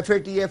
FATF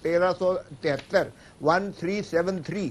1373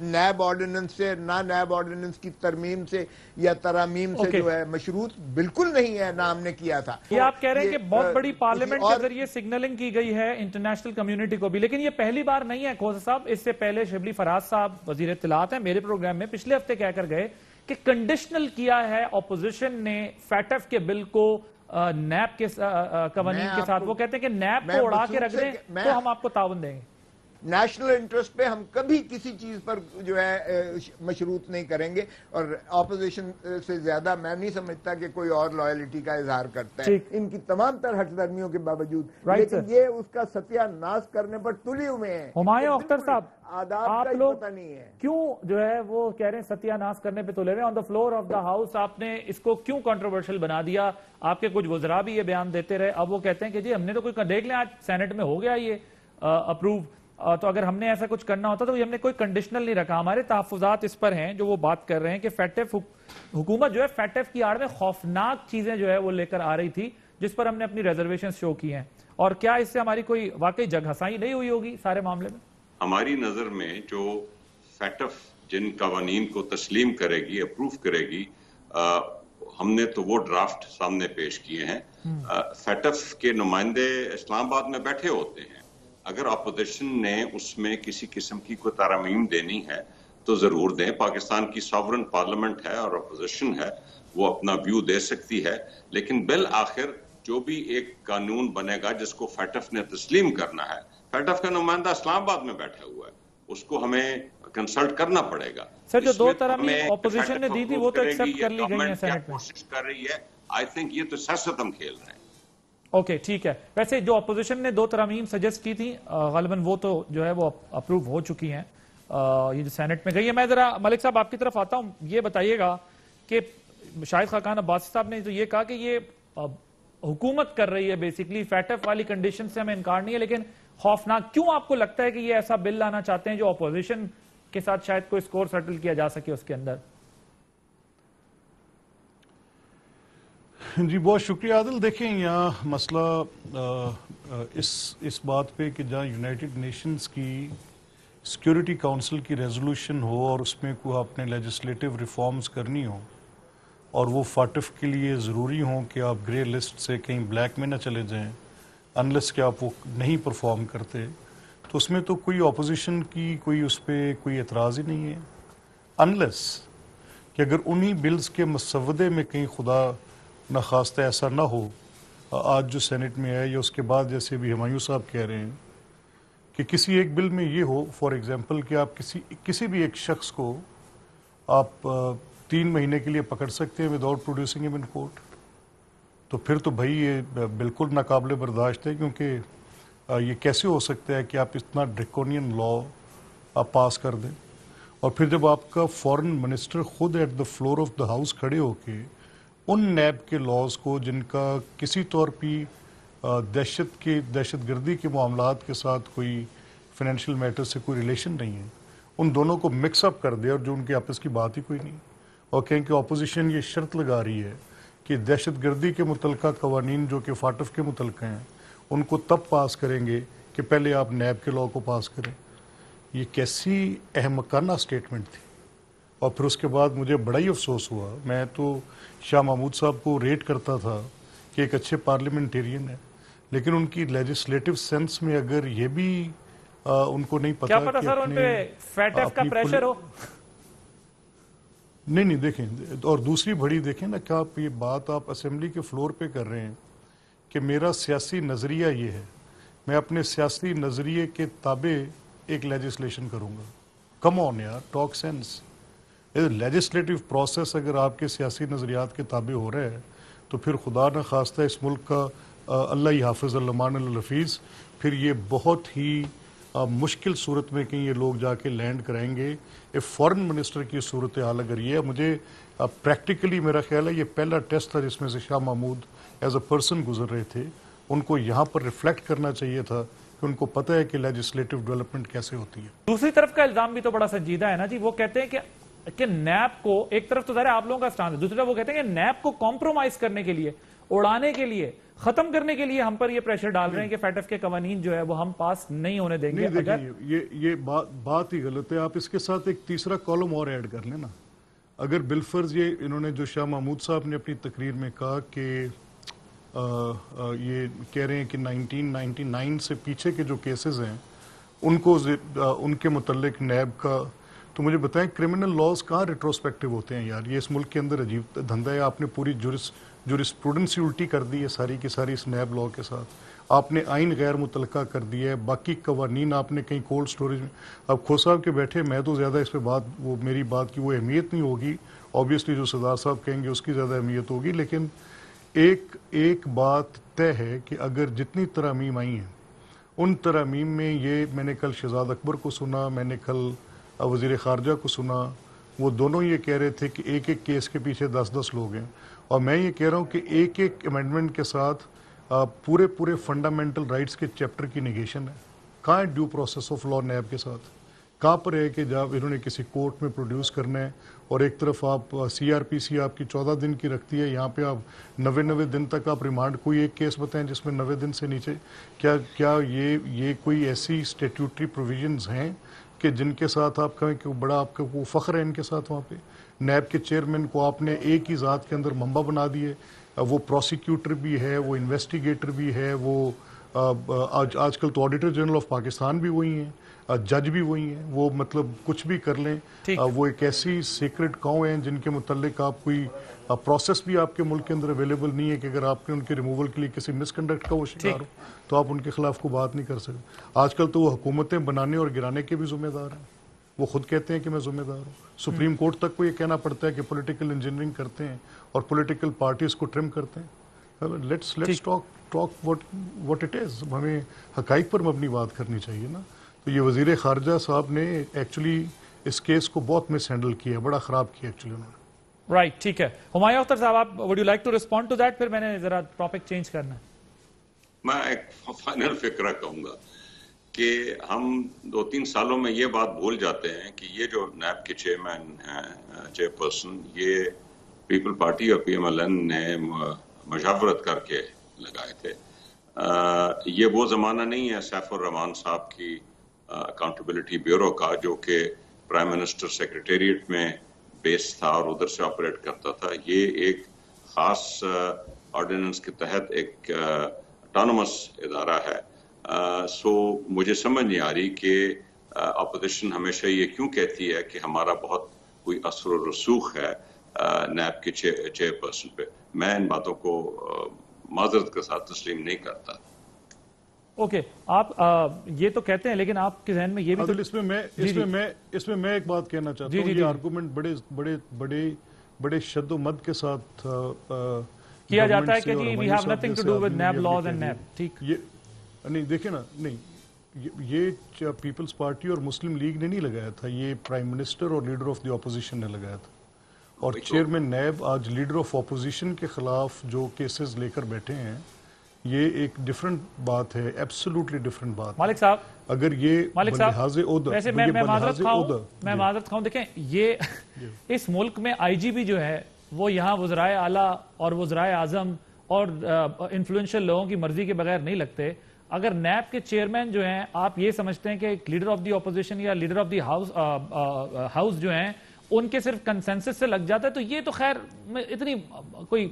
NAB ordinance سے نہ NAB ordinance کی ترمیم سے یا ترامیم سے جو ہے مشروط بالکل نہیں ہے، نہ ہم نے کیا تھا. یہ آپ کہہ رہے ہیں کہ بہت بڑی پارلیمنٹ کے ذریعے سگنلنگ کی گئی ہے انٹرنیشنل کمیونٹی کو بھی، لیکن یہ پہلی بار نہیں ہے کھوسا صاحب. اس سے پہلے شبلی فراز صاحب وزیر اطلاعات ہیں، میرے پروگرام میں پچھلے ہفتے کہہ کر گئے کہ کنڈیشنل کیا ہے اپوزیشن نے فیٹف کے بل کو نیب کے قوانین کے ساتھ. وہ کہتے ہیں کہ نیب کو اڑا کے رکھ دیں تو ہم آپ کو تعاون دیں گے. نیشنل انٹرسٹ پہ ہم کبھی کسی چیز پر جو ہے مشروط نہیں کریں گے، اور اپوزیشن سے زیادہ میں نہیں سمجھتا کہ کوئی اور لائلٹی کا اظہار کرتا ہے ان کی تمام تر ہٹ درمیوں کے باوجود. لیکن یہ اس کا ستیہ ناش کرنے پر تلے ہوئے ہیں. ہمایوں اختر صاحب، آپ لوگ پتہ نہیں ہے کیوں جو ہے وہ کہہ رہے ہیں ستیہ ناش کرنے پہ تلے ہوئے on the floor of the house? آپ نے اس کو کیوں کنٹروورشل بنا دیا؟ آپ کے کچھ وزراء بھی یہ بیان دیتے رہے، اب وہ کہتے ہیں کہ جی ہم نے تو کوئی دیکھ لیں، آج سینٹ میں ہو گیا یہ اپروو، تو اگر ہم نے ایسا کچھ کرنا ہوتا تو ہم نے کوئی کنڈیشنل نہیں رکھا. ہمارے تحفظات اس پر ہیں جو وہ بات کر رہے ہیں کہ فیٹف حکومت جو ہے فیٹف کی آڑ میں خوفناک چیزیں جو ہے وہ لے کر آ رہی تھی، جس پر ہم نے اپنی ریزرویشن شو کی ہیں. اور کیا اس سے ہماری کوئی واقعی جگ ہسائی نہیں ہوئی ہوگی سارے معاملے میں؟ ہماری نظر میں جو فیٹف جن قوانین کو تسلیم کرے گی، اپروو کرے گی، ہم نے تو وہ ڈرافٹ سامنے پیش کیے ہیں. فیٹف کے نمائندے اسلام آباد میں بیٹھے ہوتے ہیں. اگر اپوزیشن نے اس میں کسی قسم کی کوئی ترامیم دینی ہے تو ضرور دیں. پاکستان کی ساورن پارلیمنٹ ہے اور اپوزیشن ہے، وہ اپنا ویو دے سکتی ہے، لیکن بالآخر جو بھی ایک قانون بنے گا جس کو فیٹف نے تسلیم کرنا ہے، فیٹف کا نمائندہ اسلام آباد میں بیٹھا ہوا ہے، اس کو ہمیں کنسلٹ کرنا پڑے گا. سر جو دو ترامیم اپوزیشن نے دی تھی وہ تو ایکسپٹ کر لی گئی ہیں سینٹ میں. کوشش کر رہی ہے. آئی تھنک یہ تو سیاست ہم کھیل رہے ہیں. اوکے ٹھیک ہے. ویسے جو اپوزیشن نے دو ترامیم سجیسٹ کی تھی غالباً وہ تو جو ہے وہ اپروو ہو چکی ہیں، یہ جو سینٹ میں گئی ہے. میں ذرا ملک صاحب آپ کی طرف آتا ہوں، یہ بتائیے گا کہ شاہد خاقان عباسی صاحب نے تو یہ کہا کہ یہ حکومت کر رہی ہے بیسیکلی، فیٹف والی کنڈیشن سے ہمیں انکار نہیں ہے، لیکن خوفناک کیوں آپ کو لگتا ہے کہ یہ ایسا بل لانا چاہتے ہیں جو اپوزیشن کے ساتھ شاید کوئی سکور سیٹل کیا جا سکے اس کے اندر؟ جی بہت شکریہ عادل. دیکھیں یہاں مسئلہ اس بات پہ کہ جہاں یونائٹڈ نیشنز کی سیکیورٹی کاؤنسل کی ریزولوشن ہو اور اس میں کوئی آپ نے لیجسلیٹو ریفارمز کرنی ہو اور وہ فاٹف کے لیے ضروری ہوں کہ آپ گرے لسٹ سے کہیں بلیک میں نہ چلے جائیں انلیس کہ آپ وہ نہیں پرفارم کرتے، تو اس میں تو کوئی اپوزیشن کی کوئی اس پہ کوئی اعتراض ہی نہیں ہے، انلیس کہ اگر انہی بلز کے مسودے میں کہیں خدا نخواستہ ایسا نہ ہو آج جو سینٹ میں ہے یا اس کے بعد جیسے بھی ہمایوں صاحب کہہ رہے ہیں کہ کسی ایک بل میں یہ ہو فار ایگزامپل کہ آپ کسی بھی ایک شخص کو آپ 3 مہینے کے لیے پکڑ سکتے ہیں وداؤٹ پروڈیوسنگ ہم ان کورٹ، تو پھر تو بھائی یہ بالکل ناقابل برداشت ہے. کیونکہ یہ کیسے ہو سکتا ہے کہ آپ اتنا ڈریکونین لا آپ پاس کر دیں اور پھر جب آپ کا فورن منسٹر خود at the floor of the house کھڑے ہو کے ان نیب کے لاز کو جن کا کسی طور پہ دہشت گردی کے معاملات کے ساتھ کوئی فائنینشیل میٹر سے کوئی ریلیشن نہیں ہے، ان دونوں کو مکس اپ کر دے اور جو ان کے آپس کی بات ہی کوئی نہیں، اور کہیں کہ اپوزیشن یہ شرط لگا رہی ہے کہ دہشت گردی کے متعلقہ قوانین جو کہ فاٹف کے متعلقہ ہیں ان کو تب پاس کریں گے کہ پہلے آپ نیب کے لا کو پاس کریں. یہ کیسی احمقانہ سٹیٹمنٹ تھی. اور پھر اس کے بعد مجھے بڑا ہی افسوس ہوا. میں تو شاہ محمود صاحب کو ریٹ کرتا تھا کہ ایک اچھے پارلیمنٹیرین ہیں، لیکن ان کی لیجسلیٹو سینس میں اگر یہ بھی ان کو نہیں پتا کیا پتا سر ان پہ فیٹف کا پریشر ہو. نہیں دیکھیں، اور دوسری بڑی دیکھیں نا کہ آپ یہ بات آپ اسمبلی کے فلور پہ کر رہے ہیں کہ میرا سیاسی نظریہ یہ ہے، میں اپنے سیاسی نظریے کے تابع ایک لیجسلیشن کروں گا. کم آن یار، ٹاک سینس. لیجسلیٹو پروسیس اگر آپ کے سیاسی نظریات کے تابع ہو رہے ہیں تو پھر خدا نہ خواستہ اس ملک کا اللہ ہی حافظ المان الحفیظ، پھر یہ بہت ہی مشکل صورت میں کہیں یہ لوگ جا کے لینڈ کرائیں گے. فورن منسٹر کی صورتحال اگر یہ ہے، مجھے پریکٹیکلی میرا خیال ہے یہ پہلا ٹیسٹ تھا جس میں سے Shah Mahmood as a person گزر رہے تھے. ان کو یہاں پر ریفلیکٹ کرنا چاہیے تھا کہ ان کو پتہ ہے کہ لیجسلیٹو ڈیولپمنٹ کیسے ہوتی ہے. دوسری طرف کا الزام بھی تو بڑا سنجیدہ ہے نا جی. وہ کہتے ہیں کہ نیب کو، ایک طرف تو ظاہر آپ لوگوں کا سٹانس ہے، دوسری طرف وہ کہتے ہیں کہ نیب کو کمپرومائز کرنے کے لیے، اڑانے کے لیے ختم کرنے کے لیے ہم پر یہ پریشر ڈال رہے ہیں کہ فیٹف کے قوانین جو ہے وہ ہم پاس نہیں ہونے دیں گے. نہیں دیکھیں یہ بات ہی غلط ہے. آپ اس کے ساتھ ایک تیسرا کالم اور ایڈ کر لیں نا. اگر بالفرض یہ انہوں نے جو شاہ محمود صاحب نے اپنی تقریر میں کہا کہ یہ کہہ رہے ہیں کہ 1999 سے پیچھے کے جو کیسز ہیں ان کے متعلق نیب کا, تو مجھے بتائیں کرمنل لاز کہاں ریٹروسپیکٹو ہوتے ہیں یار. یہ اس ملک کے اندر عجیب دھندا ہے. آپ نے پوری جورسپروڈنسی الٹی کر دی ہے ساری کی ساری اس نیب لا کے ساتھ. آپ نے آئین غیر متعلقہ کر دیا ہے. باقی قوانین آپ نے کہیں کولڈ سٹوریج میں. اب کھو صاحب کے بیٹھے, میں تو زیادہ اس پہ میری بات کی وہ اہمیت نہیں ہوگی. آبویسلی جو سردار صاحب کہیں گے اس کی زیادہ اہمیت ہوگی. لیکن ایک بات طے ہے کہ اگر جتنی ترامیم آئی ہیں ان ترامیم میں یہ, میں نے کل شہزاد اکبر کو سنا, میں نے کل وزیر خارجہ کو سنا, وہ دونوں یہ کہہ رہے تھے کہ ایک کیس کے پیچھے 10 لوگ ہیں. اور میں یہ کہہ رہا ہوں کہ ایک امینڈمنٹ کے ساتھ پورے فنڈامنٹل رائٹس کے چیپٹر کی نیگیشن ہے. کہاں ہے due process of law NAB کے ساتھ؟ کہاں پر ہے کہ جب انہوں نے کسی کورٹ میں پروڈیوس کرنا ہے اور ایک طرف آپ CRPC آپ کی 14 دن کی رکھتی ہے, یہاں پہ آپ 90 دن تک آپ ریمانڈ. کوئی ایک کیس بتائیں جس میں 90 دن سے نیچے. کیا یہ کوئی ایسی اسٹیٹیوٹری پروویژنز ہیں کہ جن کے ساتھ آپ کہیں کہ بڑا آپ کا وہ فخر ہے ان کے ساتھ؟ وہاں پہ نیب کے چیئرمین کو آپ نے ایک ہی ذات کے اندر منبع بنا دیے. وہ پروسیکیوٹر بھی ہے, وہ انویسٹیگیٹر بھی ہے, وہ آج کل تو آڈیٹر جنرل آف پاکستان بھی وہی ہیں, جج بھی وہی ہیں. وہ مطلب کچھ بھی کر لیں. وہ ایک ایسی سیکرٹ کاؤں ہیں جن کے متعلق آپ کوئی پروسیس بھی آپ کے ملک کے اندر اویلیبل نہیں ہے کہ اگر آپ نے ان کے ریموول کے لیے کسی مس کنڈکٹ کا وہ شکار ہو تو آپ ان کے خلاف کو بات نہیں کر سکتے. آج کل تو وہ حکومتیں بنانے اور گرانے کے بھی ذمہ دار ہیں. وہ خود کہتے ہیں کہ میں ذمہ دار ہوں. سپریم کورٹ تک کو یہ کہنا پڑتا ہے کہ پولیٹیکل انجینئرنگ کرتے ہیں اور پولیٹیکل پارٹیز کو ٹرم کرتے ہیں. Let's talk what it is. ہمیں حقائق پر مبنی بات کرنی چاہیے نا. تو یہ وزیر خارجہ صاحب نے ایکچولی اس کیس کو بہت مس ہینڈل کیا ہے, بڑا خراب کیا ایکچولی انہوں نے. رائٹ, ٹھیک ہے. ہمایوں اختر صاحب, آپ would you like to respond to that? پھر میں نے ذرا ٹاپک چینج کرنا ہے. میں ایک فائنل فکرہ کہوں گا کہ ہم 2-3 سالوں میں یہ بات بھول جاتے ہیں کہ یہ جو نیب کے چیئرمین ہیں, چیئر پرسن, یہ پیپل پارٹی اور PMLN نے مشاورت کر کے لگائے تھے. یہ وہ زمانہ نہیں ہے سیف الرحمان صاحب کی اکاؤنٹیبلٹی بیورو کا جو کہ پرائم منسٹر سیکریٹریٹ میں بیس تھا اور ادھر سے آپریٹ کرتا تھا. یہ ایک خاص آرڈیننس کے تحت ایک اٹانومس ادارہ ہے. سو مجھے سمجھ نہیں آ رہی کہ اپوزیشن ہمیشہ یہ کیوں کہتی ہے کہ ہمارا بہت کوئی اثر و رسوخ ہے نیب کے چیئر پرسن پہ. میں ان باتوں کو معذرت کے ساتھ تسلیم نہیں کرتا. اوکے, آپ یہ تو کہتے ہیں لیکن آپ کے ذہن میں یہ بھی تو اس میں میں ایک بات کہنا چاہتا ہوں. یہ آرگومنٹ بڑے شد و مد کے ساتھ کیا جاتا ہے کہ جی we have nothing to do with NAB laws and NAB. ٹھیک نہیں, دیکھیں نا, نہیں یہ پیپلز پارٹی اور مسلم لیگ نے نہیں لگایا تھا, یہ پرائم منسٹر اور لیڈر آف دی اپوزیشن نے لگایا تھا. اور چیئرمین نیب آج لیڈر آف اپوزیشن کے خلاف جو کیسز لے کر بیٹھے ہیں, یہ ایک ڈیفرنٹ بات ہے, ایبسولوٹلی ڈیفرنٹ بات. مالک صاحب, اگر یہ بلحاظ عہدہ, ویسے میں معذرت کھاؤں, دیکھیں یہ اس ملک میں IGP جو ہے وہ یہاں وزرائے اعلیٰ اور وزرائے اعظم اور انفلوئنشل لوگوں کی مرضی کے بغیر نہیں لگتے. اگر نیب کے چیئرمین جو ہیں آپ یہ سمجھتے ہیں کہ لیڈر آف دی اپوزیشن یا لیڈر آف دی ہاؤس جو ہیں ان کے صرف کنسنسس سے لگ جاتا ہے, تو یہ تو خیر اتنی کوئی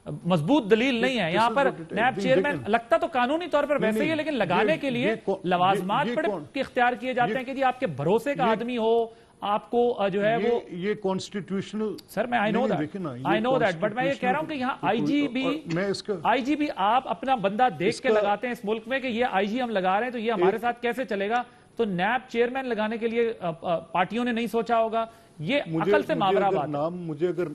مضبوط دلیل نہیں ہے. یہاں پر نیب چیئرمین لگتا تو قانونی طور پر ویسے ہی ہے, لیکن لگانے کے لیے لوازمات بڑے اختیار کیے جاتے ہیں کہ جی آپ کے بھروسے کا آدمی ہو, آپ کو جو ہے وہ یہ کانسٹیٹیوشنل. سر میں I know that بٹ میں یہ کہہ رہا ہوں کہ یہاں IGP آپ اپنا بندہ دیکھ کے لگاتے ہیں اس ملک میں کہ یہ IG ہم لگا رہے ہیں تو یہ ہمارے ساتھ کیسے چلے گا. تو نیب چیئرمین لگانے کے لیے پارٹیوں نے نہیں سوچا ہوگا, یہ عقل سے ماورا بات ہے. مجھے اگر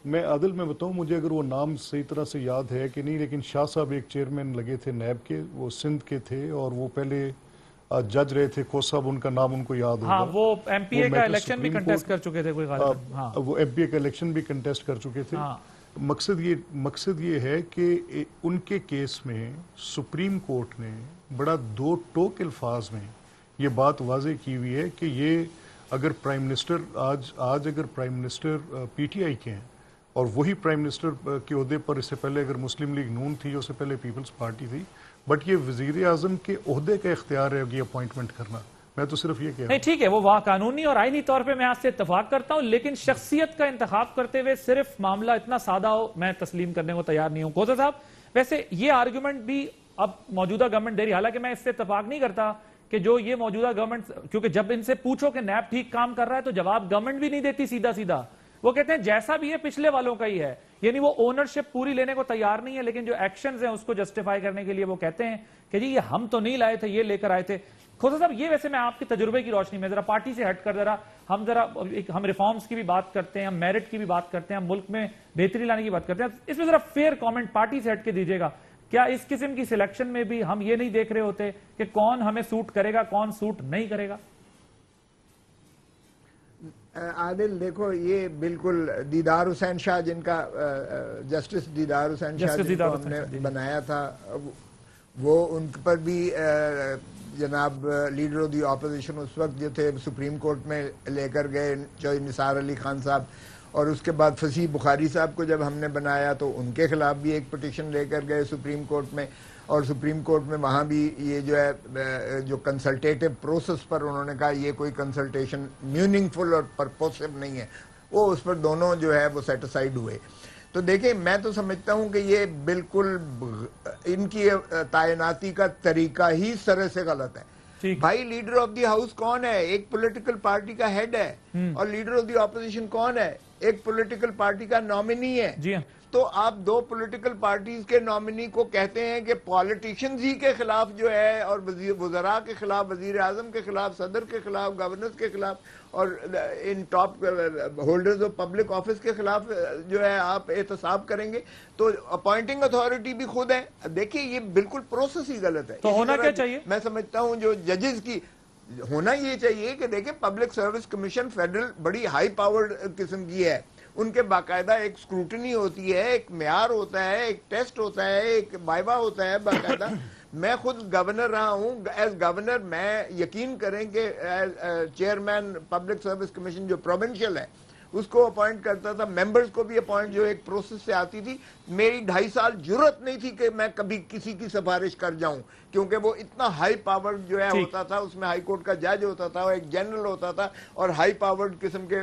میں عادل میں بتاؤں, مجھے اگر وہ نام صحیح طرح سے یاد ہے کہ نہیں, لیکن شاہ صاحب ایک چیئرمین لگے تھے نیب کے, وہ سندھ کے تھے اور وہ پہلے جج رہے تھے. کھو صاحب ان کا نام ان کو یاد ہوگا. ہاں, وہ MPA کا الیکشن بھی کنٹیسٹ کر چکے تھے کوئی غالباً. ہاں, وہ MPA کا الیکشن بھی کنٹیسٹ کر چکے تھے. مقصد یہ ہے کہ ان کے کیس میں سپریم کورٹ نے بڑا 2 ٹوک الفاظ میں یہ بات واضح کی ہوئی ہے کہ یہ اگر پرائم منسٹر آج اگر پرائم منسٹر PTI کے ہیں اور وہی پرائم منسٹر کے عہدے پر اس سے پہلے اگر مسلم لیگ نون تھی، اس سے پہلے پیپلز پارٹی تھی، بٹ یہ وزیر اعظم کے عہدے کا اختیار ہے یہ اپوائنٹمنٹ کرنا. میں تو صرف یہ کہہ رہا ہوں. نہیں ٹھیک ہے، وہ وہاں قانونی اور آئینی طور پہ میں آپ سے اتفاق کرتا ہوں، لیکن شخصیت کا انتخاب کرتے ہوئے صرف معاملہ اتنا سادہ ہو میں تسلیم کرنے کو تیار نہیں ہوں. کوثر صاحب، ویسے یہ آرگومنٹ بھی اب موجودہ گورنمنٹ دے رہی، حالانکہ میں اس سے اتفاق نہیں کرتا کہ جو یہ موجودہ گورنمنٹ، کیونکہ جب ان سے پوچھو کہ نیب ٹھیک کام کر رہا ہے تو جواب گورنمنٹ بھی نہیں دیتی سیدھا سیدھا. وہ کہتے ہیں جیسا بھی ہے پچھلے والوں کا ہی ہے، یعنی وہ اونرشپ پوری لینے کو تیار نہیں ہے، لیکن جو ایکشنز ہیں اس کو جسٹیفائی کرنے کے لیے وہ کہتے ہیں کہ جی یہ ہم تو نہیں لائے تھے، یہ لے کر آئے تھے. خوشا صاحب، یہ ویسے میں آپ کے تجربے کی روشنی میں ذرا پارٹی سے ہٹ کر ہم ریفارمز کی بھی بات کرتے ہیں، ہم میرٹ کی بھی بات کرتے ہیں، ہم ملک میں بہتری لانے کی بات کرتے ہیں، اس میں ذرا فیئر کامنٹ پارٹی سے ہٹ کے دیجیے گا. کیا اس قسم کی سلیکشن میں بھی ہم یہ نہیں دیکھ رہے ہوتے کہ کون ہمیں سوٹ کرے گا، کون سوٹ نہیں کرے گا؟ عادل دیکھو، یہ بالکل دیدار حسین شاہ، جن کا جسٹس دیدار حسین شاہ جن کو ہم نے بنایا تھا، وہ ان پر بھی جناب لیڈر آف دی اپوزیشن اس وقت جو تھے سپریم کورٹ میں لے کر گئے، چودھری نثار علی خان صاحب، اور اس کے بعد فصیح بخاری صاحب کو جب ہم نے بنایا تو ان کے خلاف بھی ایک پٹیشن لے کر گئے سپریم کورٹ میں، اور سپریم کورٹ میں وہاں بھی یہ جو ہے جو کنسلٹیٹو پروسیس پر انہوں نے کہا یہ کوئی کنسلٹیشن میننگ فل اور پرپوسو نہیں ہے، وہ اس پر دونوں جو ہے وہ سیٹ اسائیڈ ہوئے. تو دیکھیں، میں تو سمجھتا ہوں کہ یہ بالکل ان کی تعیناتی کا طریقہ ہی سرے سے غلط ہے. بھائی لیڈر آف دی ہاؤس کون ہے؟ ایک پولیٹیکل پارٹی کا ہیڈ ہے، اور لیڈر آف دی اپوزیشن کون ہے؟ ایک پولیٹیکل پارٹی کا نامنی ہے. جی ہاں. تو آپ دو پولیٹیکل پارٹیز کے نامنی کو کہتے ہیں کہ پالیٹیشنز ہی کے خلاف جو ہے، اور وزراء کے خلاف، وزیر اعظم کے خلاف، صدر کے خلاف، گورنرز کے خلاف، اور ان top holders of public office کے خلاف جو ہے آپ احتساب کریں گے، تو اپوائنٹنگ اتھارٹی بھی خود ہے. دیکھیں یہ بالکل پروسیس ہی غلط ہے. تو ہونا کیا چاہیے؟ میں سمجھتا ہوں جو ججز کی ہونا یہ چاہیے کہ دیکھیں پبلک سروس کمیشن فیڈرل بڑی ہائی پاورڈ قسم کی ہے، ان کے باقاعدہ ایک اسکروٹنی ہوتی ہے، ایک معیار ہوتا ہے، ایک ٹیسٹ ہوتا ہے، ایک وائوا ہوتا ہے باقاعدہ. میں خود گورنر رہا ہوں، ایز گورنر میں یقین کریں کہ چیئرمین پبلک سروس کمیشن جو پروونشل ہے اس کو اپوائنٹ کرتا تھا، ممبرز کو بھی اپوائنٹ جو ایک پروسیس سے آتی تھی. میری 2.5 سال جرت نہیں تھی کہ میں کبھی کسی کی سفارش کر جاؤں، کیونکہ وہ اتنا ہائی پاورڈ جو ہے ہوتا تھا، اس میں ہائی کورٹ کا جج ہوتا تھا، ایک جنرل ہوتا تھا، اور ہائی پاورڈ قسم کے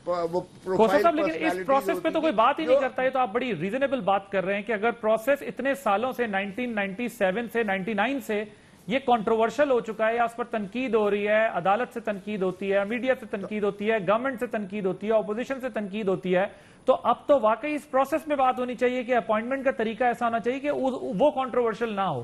وہ پروفائل. لیکن اس پروسیس پہ تو کوئی بات ہی نہیں کرتا. یہ تو آپ بڑی ریزنیبل بات کر رہے ہیں کہ اگر پروسیس اتنے سالوں سے 1997 سے 99 سے یہ کنٹروورشل ہو چکا ہے، یا اس پر تنقید ہو رہی ہے، عدالت سے تنقید ہوتی ہے، میڈیا سے تنقید ہوتی ہے، گورنمنٹ سے تنقید ہوتی ہے، اپوزیشن سے تنقید ہوتی ہے، تو اب تو واقعی اس پروسیس میں بات ہونی چاہیے کہ اپوائنٹمنٹ کا طریقہ ایسا ہونا چاہیے کہ وہ کنٹروورشل نہ ہو.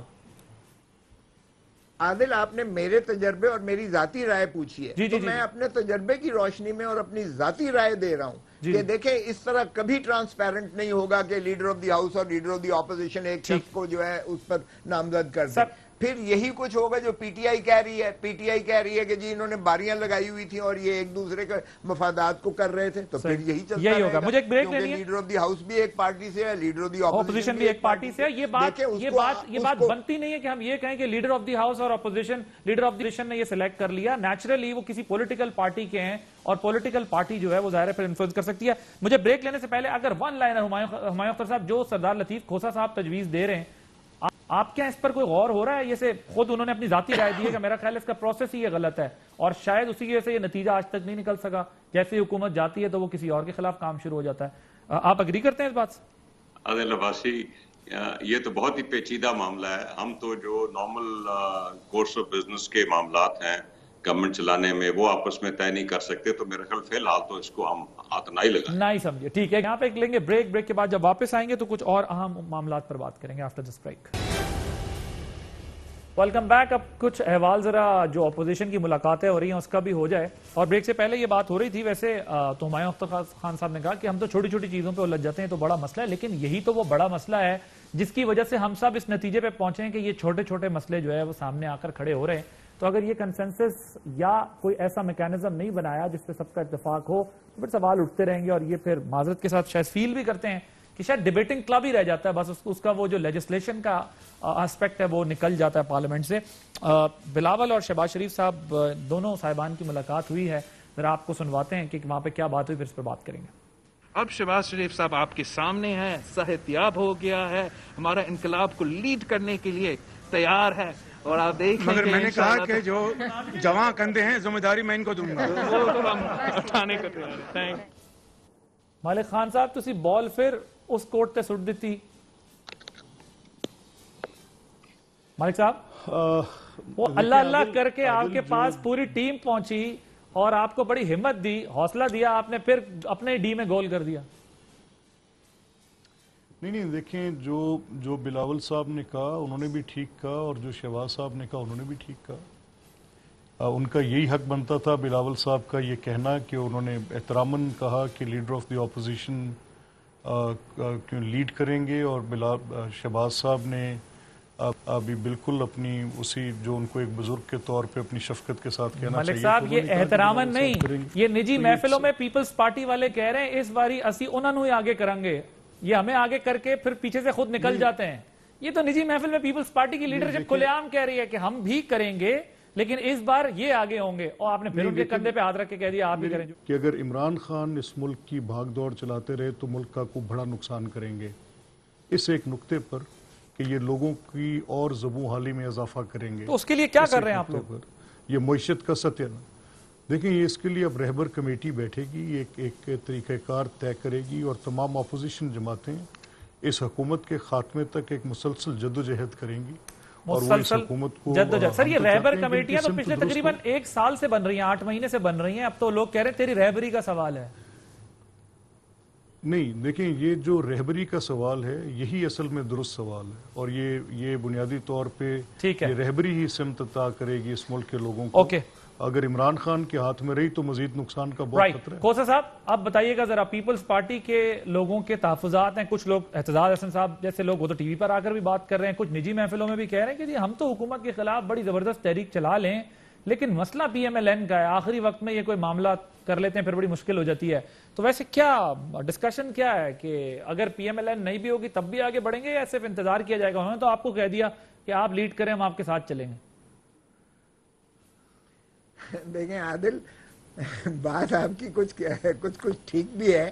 عادل، آپ نے میرے تجربے اور میری ذاتی رائے پوچھی ہے، تو میں اپنے تجربے کی روشنی میں اور اپنی ذاتی رائے دے رہا ہوں کہ دیکھیں اس طرح کبھی ٹرانسپیرنٹ نہیں ہوگا کہ لیڈر آف دی ہاؤس اور لیڈر آف دی اپوزیشن ایک شخص کو جو ہے اس پر نامزد کر دیں. پھر یہی کچھ ہوگا جو پی ٹی آئی کہہ رہی ہے. پی ٹی آئی کہہ رہی ہے کہ جی انہوں نے باریاں لگائی ہوئی تھیں اور یہ ایک دوسرے کے مفادات کو کر رہے تھے، تو پھر یہی چلتا رہے گا. مجھے ایک بریک لینی ہے. لیڈر آف دی ہاؤس بھی ایک پارٹی سے ہے، لیڈر آف دی اپوزیشن بھی ایک پارٹی سے ہے. یہ بات بنتی نہیں ہے کہ ہم یہ کہیں کہ لیڈر آف دی ہاؤس اور لیڈر آف دی اپوزیشن نے یہ سلیکٹ کر لیا. نیچرلی وہ کسی پولیٹیکل پارٹی کے ہیں، اور پولیٹیکل پارٹی جو ہے وہ ظاہر ہے پھر انفلوئنس کر سکتی ہے. مجھے بریک لینے سے پہلے اگر ون لائنر ہمایوں اختر صاحب جو سردار لطیف کھوسا صاحب تجویز دے رہے ہیں، آپ کیا اس پر کوئی غور ہو رہا ہے؟ یہ سے خود انہوں نے اپنی ذاتی رائے دی ہے کہ میرا خیال اس کا پروسیس ہی یہ غلط ہے، اور شاید اسی کی وجہ سے یہ نتیجہ آج تک نہیں نکل سکا. جیسے حکومت جاتی ہے تو وہ کسی اور کے خلاف کام شروع ہو جاتا ہے. آپ اگری کرتے ہیں اس بات سے؟ عادل عباسی، یہ تو بہت ہی پیچیدہ معاملہ ہے. ہم تو جو نارمل کورس آف بزنس کے معاملات ہیں گورنمنٹ چلانے میں وہ آپس میں طے نہیں کر سکتے، تو میرے خیال فی الحال تو اس کو ہم ہاتھ نہ ہی لگائیں. نہیں سمجھے. ٹھیک ہے، یہاں پہ لیں گے بریک کے بعد جب واپس آئیں گے تو کچھ اور اہم معاملات پر بات کریں گے after this break. Welcome back. اب کچھ احوال ذرا جو اپوزیشن کی ملاقاتیں ہو رہی ہیں اس کا بھی ہو جائے. اور بریک سے پہلے یہ بات ہو رہی تھی ویسے تو ہمایوں اختر خان صاحب نے کہا کہ ہم تو چھوٹی چھوٹی چیزوں پہ الجھ جاتے ہیں تو بڑا مسئلہ ہے، لیکن یہی تو وہ بڑا مسئلہ ہے جس کی وجہ سے ہم سب اس نتیجے پہ پہنچے ہیں کہ یہ چھوٹے چھوٹے مسئلے جو ہے وہ سامنے آ کر کھڑے ہو رہے ہیں. تو اگر یہ کنسنسس یا کوئی ایسا میکینزم نہیں بنایا جس پہ سب کا اتفاق ہو تو پھر سوال اٹھتے رہیں گے، اور یہ پھر معذرت کے ساتھ شاید فیل بھی کرتے ہیں کہ شاید ڈیبیٹنگ کلب ہی رہ جاتا ہے، بس اس کا وہ جو لیجسلیشن کا اسپیکٹ ہے وہ نکل جاتا ہے پارلیمنٹ سے. بلاول اور شہباز شریف صاحب دونوں صاحبان کی ملاقات ہوئی ہے، ذرا آپ کو سنواتے ہیں کہ وہاں پہ کیا بات ہوئی، پھر اس پر بات کریں گے. اب شہباز شریف صاحب آپ کے سامنے ہیں، صحت یاب ہو گیا ہے، ہمارا انقلاب کو لیڈ کرنے کے لیے تیار ہے، اور آپ دیکھیں مگر میں نے کہا کہ جو جوان کندھے ہیں ذمہ داری میں ان کو دوں گا، وہ تو ہم اٹھانے کو تیار ہیں۔ Thank you. مالک خان صاحب تسی بال پھر اس کوٹ تے سٹ دیتی مالک صاحب، وہ اللہ اللہ کر کے آپ کے پاس پوری ٹیم پہنچی اور آپ کو بڑی ہمت دی، حوصلہ دیا، آپ نے پھر اپنے ڈی میں گول کر دیا۔ نہیں دیکھیں، جو بلاول صاحب نے کہا انہوں نے بھی ٹھیک کہا، اور جو شہباز صاحب نے کہا انہوں نے بھی ٹھیک کہا۔ ان کا یہی حق بنتا تھا بلاول صاحب کا یہ کہنا کہ انہوں نے احتراماً کہا کہ لیڈر آف دی اپوزیشن کیوں لیڈ کریں گے، اور شہباز صاحب نے ابھی بالکل اپنی اسی جو ان کو ایک بزرگ کے طور پہ اپنی شفقت کے ساتھ کہنا ملک چاہیے۔ صاحب یہ احتراماً نہیں، یہ نجی محفلوں میں پیپلز پارٹی والے کہہ رہے ہیں اس باری اسی انہوں نے آگے کریں گے، یہ ہمیں آگے کر کے پھر پیچھے سے خود نکل جاتے ہیں۔ یہ تو نجی محفل میں پیپلز پارٹی کی لیڈرشپ کھلے عام کہہ رہی ہے کہ ہم بھی کریں گے لیکن اس بار یہ آگے ہوں گے، اور آپ نے پھر ان کے کندھے پہ ہاتھ رکھ کے کہہ دیا آپ بھی کریں۔ کہ اگر عمران خان اس ملک کی بھاگ دوڑ چلاتے رہے تو ملک کا کو بڑا نقصان کریں گے، اس ایک نقطے پر کہ یہ لوگوں کی اور زبوں حالی میں اضافہ کریں گے۔ تو اس کے لیے کیا کر رہے ہیں آپ لوگ؟ یہ معیشت کا ستیہ دیکھیں، یہ اس کے لیے اب رہبر کمیٹی بیٹھے گی، ایک طریقہ کار طے کرے گی، اور تمام اپوزیشن جماعتیں اس حکومت کے خاتمے تک ایک مسلسل جدوجہد کریں گی، اور وہ اس حکومت کو جدوجہد۔ سر یہ رہبر کمیٹیاں تو پچھلے تقریباً 1 سال سے بن رہی ہیں، 8 مہینے سے بن رہی ہیں، اب تو لوگ کہہ رہے ہیں تیری رہبری کا سوال ہے۔ نہیں دیکھیں، یہ جو رہبری کا سوال ہے یہی اصل میں درست سوال ہے، اور یہ بنیادی طور پہ یہ رہبری ہی سمت عطا کرے گی اس ملک کے لوگوں کو۔ اگر عمران خان کے ہاتھ میں رہی تو مزید نقصان کا بہت خطرہ ہے۔ کوثر صاحب اب بتائیے گا ذرا، پیپلز پارٹی کے لوگوں کے تحفظات ہیں، کچھ لوگ اعتزاز حسن صاحب جیسے لوگ وہ تو ٹی وی پر آ کر بھی بات کر رہے ہیں، کچھ نجی محفلوں میں بھی کہہ رہے ہیں کہ جی ہم تو حکومت کے خلاف بڑی زبردست تحریک چلا لیں لیکن مسئلہ پی ایم ایل این کا ہے، آخری وقت میں یہ کوئی معاملہ کر لیتے ہیں پھر بڑی مشکل ہو جاتی ہے۔ تو ویسے کیا ڈسکشن کیا ہے کہ اگر پی ایم ایل این نہیں بھی ہوگی تب بھی آگے بڑھیں گے یا صرف انتظار کیا جائے گا؟ انہوں نے تو آپ کو کہہ دیا کہ آپ لیڈ کریں، ہم آپ کے ساتھ چلیں گے۔ دیکھیں عادل، بات آپ کی کچھ ٹھیک بھی ہے،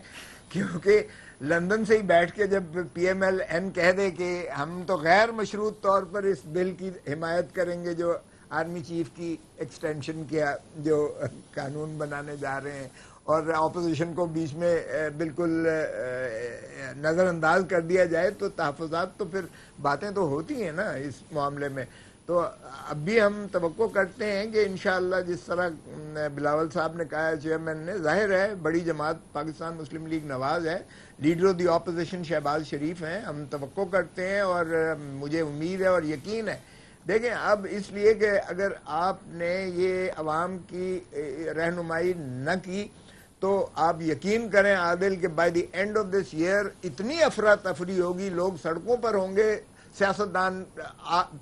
کیونکہ لندن سے ہی بیٹھ کے جب پی ایم ایل این کہہ دے کہ ہم تو غیر مشروط طور پر اس بل کی حمایت کریں گے جو آرمی چیف کی ایکسٹینشن کیا جو قانون بنانے جا رہے ہیں، اور اپوزیشن کو بیچ میں بالکل نظر انداز کر دیا جائے، تو تحفظات تو پھر باتیں تو ہوتی ہیں نا اس معاملے میں۔ تو اب بھی ہم توقع کرتے ہیں کہ انشاءاللہ جس طرح بلاول صاحب نے کہا ہے چیئرمین نے، ظاہر ہے بڑی جماعت پاکستان مسلم لیگ نواز ہے، leader of the opposition Shehbaz Sharif ہیں، ہم توقع کرتے ہیں اور مجھے امید ہے اور یقین ہے۔ دیکھیں اب اس لیے کہ اگر آپ نے یہ عوام کی رہنمائی نہ کی تو آپ یقین کریں عادل کہ by the end of this year اتنی افراتفری ہوگی، لوگ سڑکوں پر ہوں گے، سیاستدان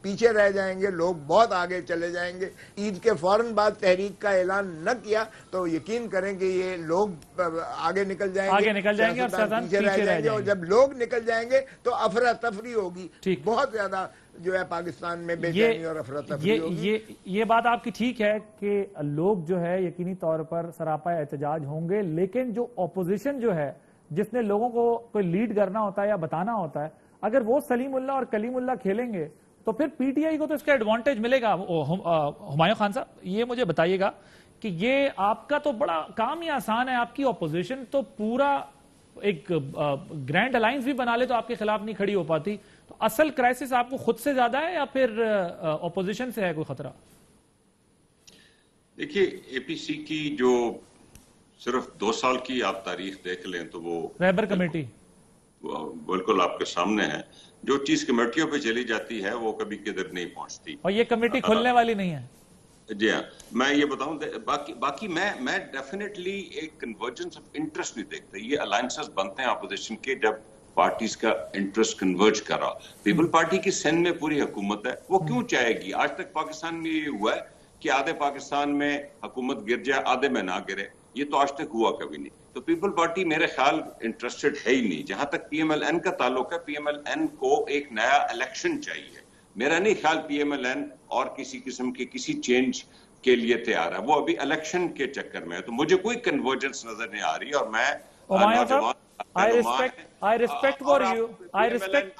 پیچھے رہ جائیں گے، لوگ بہت آگے چلے جائیں گے۔ عید کے فوراً بعد تحریک کا اعلان نہ کیا تو یقین کریں کہ یہ لوگ آگے نکل جائیں گے، سیاستدان پیچھے رہ جائیں گے، اور جب لوگ نکل جائیں گے تو افراتفری ہوگی، بہت زیادہ جو ہے پاکستان میں بے چینی اور افراتفری ہوگی۔ یہ بات آپ کی ٹھیک ہے کہ لوگ جو ہے یقینی طور پر سراپا احتجاج ہوں گے، لیکن جو اپوزیشن جو ہے جس نے لوگوں کو کوئی لیڈ کرنا ہوتا ہے یا بتانا ہوتا ہے، اگر وہ سلیم اللہ اور کلیم اللہ کھیلیں گے تو پھر پی ٹی آئی کو تو اس کا ایڈوانٹیج ملے گا۔ ہمایوں خان صاحب یہ مجھے بتائیے گا کہ یہ آپ کا تو بڑا کام ہی آسان ہے، آپ کی اپوزیشن تو پورا ایک گرینڈ الائنس بھی بنا لے تو آپ کے خلاف نہیں کھڑی ہو پاتی، تو اصل کرائسس آپ کو خود سے زیادہ ہے یا پھر اپوزیشن سے ہے کوئی خطرہ؟ دیکھیے اے پی سی کی جو صرف 2 سال کی آپ تاریخ دیکھ لیں تو وہ رہبر کمیٹی بالکل آپ کے سامنے ہے، جو چیز کمیٹیوں پہ چلی جاتی ہے وہ کبھی کدھر نہیں پہنچتی، اور یہ کمیٹی کھلنے والی نہیں ہے۔ جی ہاں، میں یہ بتاؤں باقی میں ڈیفینیٹلی ایک کنورجنس آف انٹرسٹ نہیں دیکھتا۔ یہ الائنسز بنتے ہیں اپوزیشن کے جب پارٹیز کا انٹرسٹ کنورج کر رہا۔ پیپل پارٹی کی سندھ میں پوری حکومت ہے، وہ کیوں چاہے گی؟ آج تک پاکستان میں یہ ہوا ہے کہ آدھے پاکستان میں حکومت گر جائے، آدھے میں نہ گرے، یہ تو آج تک ہوا کبھی نہیں۔ تو پیپل پارٹی میرے خیال انٹرسٹڈ ہے ہی نہیں۔ جہاں تک پی ایم ایل این کا تعلق ہے، پی ایم ایل این کو ایک نیا الیکشن چاہیے۔ میرا نہیں خیال پی ایم ایل این اور کسی قسم کے کسی چینج کے لیے تیار ہے، وہ ابھی الیکشن کے چکر میں ہے، تو مجھے کوئی کنورجنس نظر نہیں آ رہی، اور میں I respect for you. I respect.